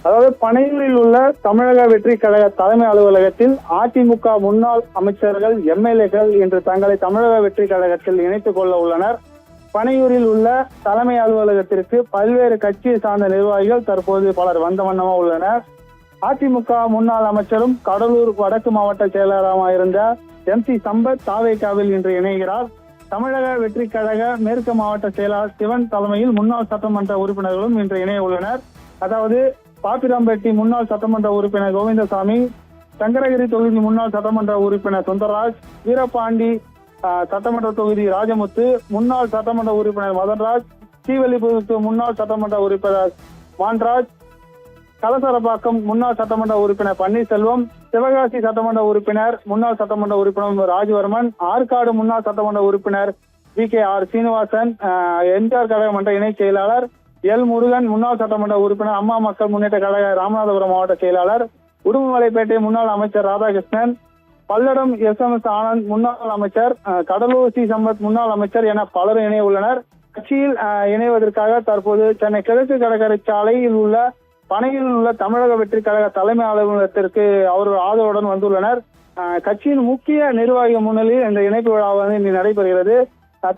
அதாவது பனையூரில் உள்ள தமிழக வெற்றி கழக தலைமை அலுவலகத்தில் அதிமுக முன்னாள் அமைச்சர்கள், எம்எல்ஏக்கள் இன்று தங்களை தமிழக வெற்றி கழகத்தில் இணைத்துக் கொள்ள உள்ளனர். பனையூரில் உள்ள தலைமை அலுவலகத்திற்கு பல்வேறு கட்சியை சார்ந்த நிர்வாகிகள் தற்போது பலர் வந்த வண்ணமா உள்ளனர். அதிமுக முன்னாள் அமைச்சரும் கடலூர் வடக்கு மாவட்ட செயலாளராக இருந்த MC சம்பத் தாவேகாவில் இன்று இணைகிறார். தமிழக வெற்றி கழக மேற்கு மாவட்ட செயலாளர் சிவன் தலைமையில் முன்னாள் சட்டமன்ற உறுப்பினர்களும் இன்று இணைய உள்ளனர். அதாவது பாப்பிராம்பேட்டை முன்னாள் சட்டமன்ற உறுப்பினர் கோவிந்தசாமி, சங்கரகிரி தொகுதி முன்னாள் சட்டமன்ற உறுப்பினர் சுந்தரராஜ், வீரபாண்டி சட்டமன்ற தொகுதி ராஜமுத்து, முன்னாள் சட்டமன்ற உறுப்பினர் மதன்ராஜ், ஸ்ரீவல்லிபுத்தூர் முன்னாள் சட்டமன்ற உறுப்பினர் வான்ராஜ், கலசரப்பாக்கம் முன்னாள் சட்டமன்ற உறுப்பினர் பன்னீர்செல்வம், சிவகாசி சட்டமன்ற உறுப்பினர் முன்னாள் சட்டமன்ற உறுப்பினர் ராஜவர்மன், ஆற்காடு முன்னாள் சட்டமன்ற உறுப்பினர் VKR சீனிவாசன், எம்ஜிஆர் கழக மன்ற இணைச் செயலாளர் முருகன், முன்னாள் சட்டமன்ற உறுப்பினர் அம்மா மக்கள் முன்னேற்ற கழக ராமநாதபுரம் மாவட்ட செயலாளர், உடுமலைப்பேட்டை முன்னாள் அமைச்சர் ராதாகிருஷ்ணன், பல்லடம் SMS ஆனந்த் முன்னாள் அமைச்சர், கடலூர் சம்பத் முன்னாள் அமைச்சர் என பலரும் இணைய உள்ளனர். கட்சியில் இணைவதற்காக தற்போது சென்னை கிழக்கு கடற்கரை சாலையில் உள்ள பனையில் உள்ள தமிழக வெற்றி கழக தலைமை அலுவலகத்திற்கு அவர்கள் ஆதரவுடன் வந்துள்ளனர். கட்சியின் முக்கிய நிர்வாகிகள் முன்னிலையில் இந்த இணைப்பு விழா இன்று நடைபெறுகிறது.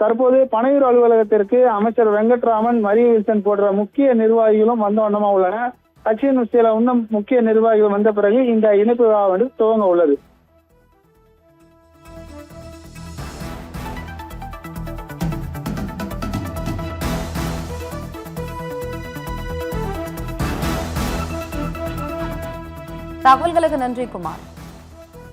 தற்போது பனையூர் அலுவலகத்திற்கு அமைச்சர் வெங்கட்ராமன், மரிய வில்சன் போன்ற முக்கிய நிர்வாகிகளும் வந்த வண்ணமா உள்ளனர். கட்சியின் சில இன்னும் முக்கிய நிர்வாகிகள் வந்த பிறகு இந்த இணைப்பு விழா துவங்க உள்ளது. தகவல்களுக்கு நன்றி குமார்.